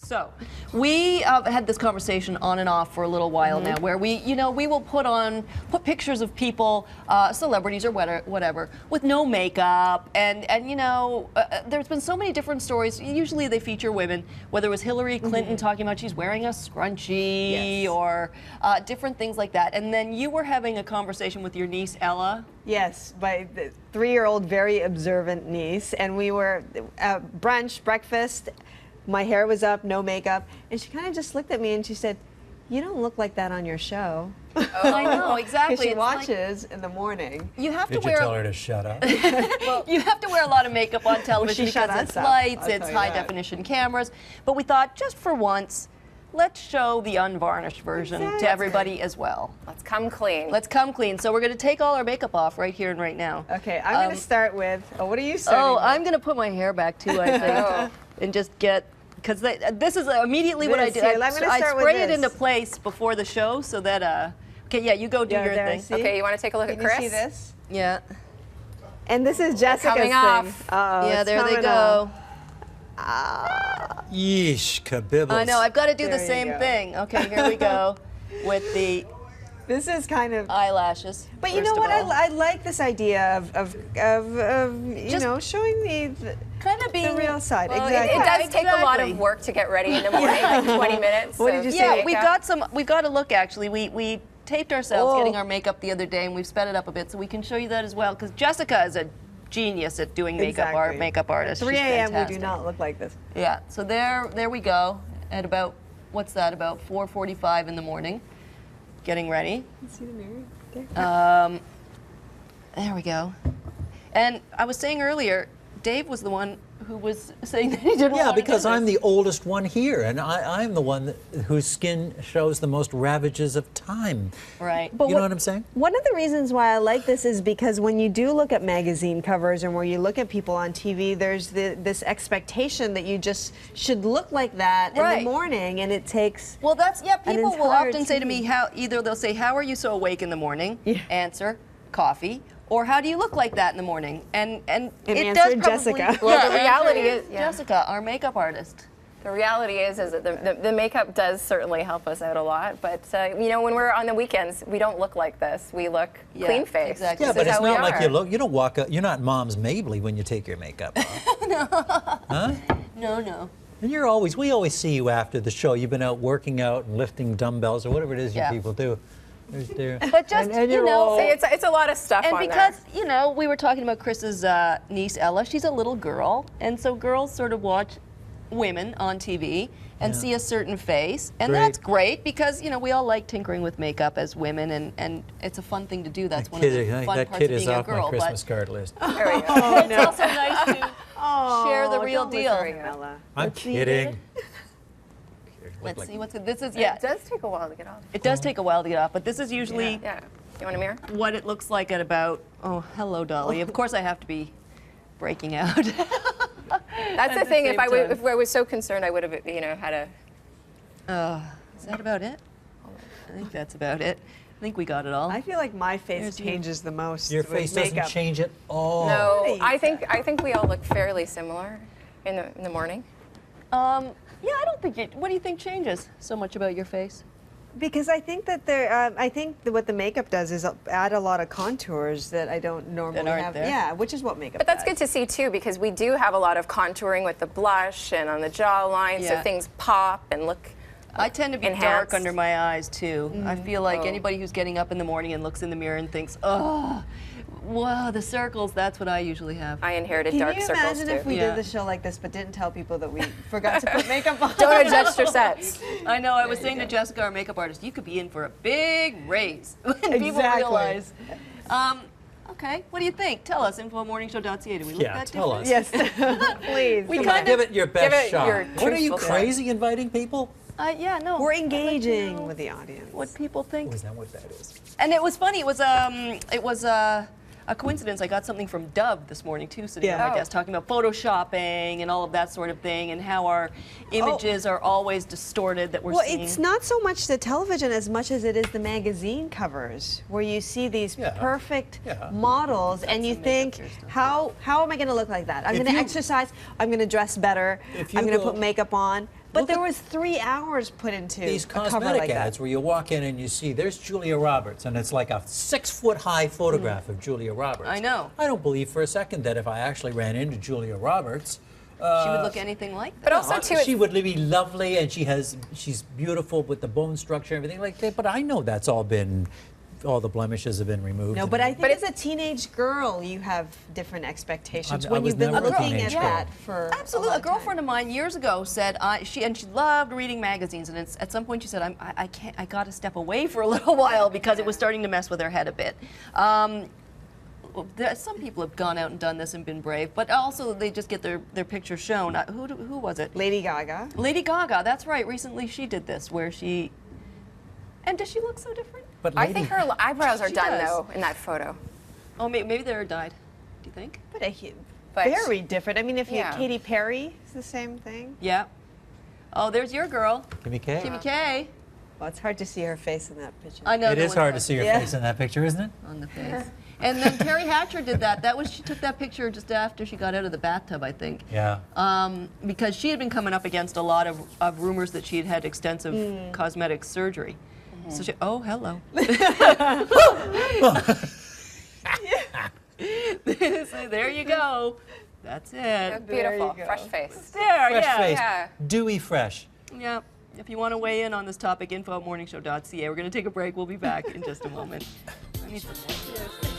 So, we had this conversation on and off for a little while now, where we will put pictures of people, celebrities or whatever, with no makeup, and there's been so many different stories. Usually they feature women, whether it was Hillary Clinton talking about she's wearing a scrunchie or different things like that. And then you were having a conversation with your niece Ella. Yes, my 3-year-old, very observant niece, and we were at breakfast. My hair was up, no makeup, and she kind of just looked at me and she said, "You don't look like that on your show." Oh. I know, exactly. She watches in the morning. You have to Did you tell her to shut up? Well, you have to wear a lot of makeup on television because it's lights, it's high definition cameras. But we thought, just for once, let's show the unvarnished version to everybody as well. Let's come clean. Let's come clean. So we're going to take all our makeup off right here and right now. Okay, I'm going to start with. Oh, what are you starting with? I'm going to put my hair back too, I think, and just get. Because this is immediately what I did. I spray it into place before the show so that, okay, yeah, you go do your thing. Okay, you want to take a look at Chris? Can you see this? Yeah. And this is Jessica's coming off. Uh-oh, yeah, there they go. Yeesh, kabibbles. I know, I've got to do the same thing. Okay, here we go with the This is kind of eyelashes. But you know what? I like this idea of showing the kind of being the real side. Well, exactly. It does take a lot of work to get ready in the morning, like 20 minutes. What did you say? Yeah, we've got a look actually. We taped ourselves getting our makeup the other day, and we've sped it up a bit so we can show you that as well. Because Jessica is a genius at doing makeup artist. 3 a.m. we do not look like this. Yeah. So there we go. At about what's that? About 4:45 in the morning. Getting ready. See the mirror? There. There we go. And I was saying earlier, Dave was the one who was saying that he didn't want to do because this. I'm the oldest one here, and I'm the one whose skin shows the most ravages of time. Right. But you know what I'm saying? One of the reasons why I like this is because when you do look at magazine covers and where you look at people on TV, there's this expectation that you just should look like that in the morning, and it takes. Well, people will often say to team. me, they'll say, "How are you so awake in the morning?" Answer, coffee. Or how do you look like that in the morning? And it does probably. Jessica. Well, the reality is, Jessica, our makeup artist. The reality is that the makeup does certainly help us out a lot. But when we're on the weekends, we don't look like this. We look clean faced. Exactly. Yeah, but it's not like you look. You don't walk up. You're not Mom's Mabley when you take your makeup off. No. Huh? No. And we always see you after the show. You've been out working out and lifting dumbbells or whatever it is you people do. But just, it's a lot of stuff and on because, there. we were talking about Chris's niece, Ella. She's a little girl, and so girls sort of watch women on TV and see a certain face, and that's great because, we all like tinkering with makeup as women, and it's a fun thing to do. That's one of the fun parts of being a girl. That kid is off my Christmas card list. There we go. It's also nice to share the real deal. I'm kidding. Let's see what's this is. It does take a while to get off. It does take a while to get off, but this is usually Yeah. You want a mirror? what it looks like at about. Oh, hello, Dolly. Of course, I have to be breaking out. That's the thing. If I was so concerned, I would have had a. Is that about it? I think that's about it. I think we got it all. I feel like my face changes the most. Your face doesn't change at all. No, I think we all look fairly similar in the morning. Yeah, I don't think what do you think changes so much about your face? Because I think that what the makeup does is add a lot of contours that I don't normally have. There. Yeah, which is what makeup But that's does. good to see too, because we do have a lot of contouring with the blush and on the jawline, so things pop and look. I tend to be dark under my eyes too. I feel like anybody who's getting up in the morning and looks in the mirror and thinks, "Oh, wow, the circles." That's what I usually have. I inherited dark circles too. Can you imagine if we did the show like this, but didn't tell people that we forgot to put makeup on? Don't adjust your sets. I know. I was saying to Jessica, our makeup artist, you could be in for a big raise when people realize. Okay, what do you think? Tell us, info@morningshow.ca. Do we look that tell us. Yes, please. Give it your best shot. your What are you, truthful crazy inviting people? Yeah, no. We're engaging with the audience. What people think. Is that what that is? And it was funny. It was a coincidence. I got something from Dove this morning too, sitting on my desk, talking about photoshopping and all of that sort of thing, and how our images are always distorted. That we're seeing. It's not so much the television as much as it is the magazine covers, where you see these perfect models, and you think, how am I going to look like that? I'm going to exercise. I'm going to dress better. I'm going to put makeup on. But there was 3 hours put into these a cover cosmetic like ads that. where you walk in and you see there's Julia Roberts, and it's like a 6-foot-high photograph of Julia Roberts. I know. I don't believe for a second that if I actually ran into Julia Roberts, She would look anything like that. But also, too, she would be lovely, and she's beautiful with the bone structure and everything like that. But I know that's all the blemishes have been removed. No, and- but I think as a teenage girl, you have different expectations I when was you've been never a looking at teenage girl. that for Absolutely. A long girlfriend time. of mine years ago said she loved reading magazines, and at some point she said, I got to step away for a little while because it was starting to mess with her head a bit. Some people have gone out and done this and been brave, but also they just get their picture shown. Who was it? Lady Gaga. Lady Gaga. That's right. Recently she did this where she. And does she look so different? But I think her eyebrows are She done, does. though, in that photo. Oh, maybe they're dyed. Do you think? But But- very different. I mean, if you Yeah. Katy Perry, it's the same thing. Yeah. Oh, there's your girl, Kimmy K. Kimmy K. Well, it's hard to see her face in that picture. I know It no is one's hard got to see your Yeah. face in that picture, isn't it? on the face. And then Terry Hatcher did that. She took that picture just after she got out of the bathtub, I think. Yeah. Because she had been coming up against a lot of rumors that she had had extensive cosmetic surgery. So she, oh, hello. So there you go. That's it. Beautiful, you go. fresh face. There, Fresh yeah. face. Yeah. Dewy fresh. Yeah. If you want to weigh in on this topic, info@morningshow.ca. We're going to take a break. We'll be back in just a moment. I need some more.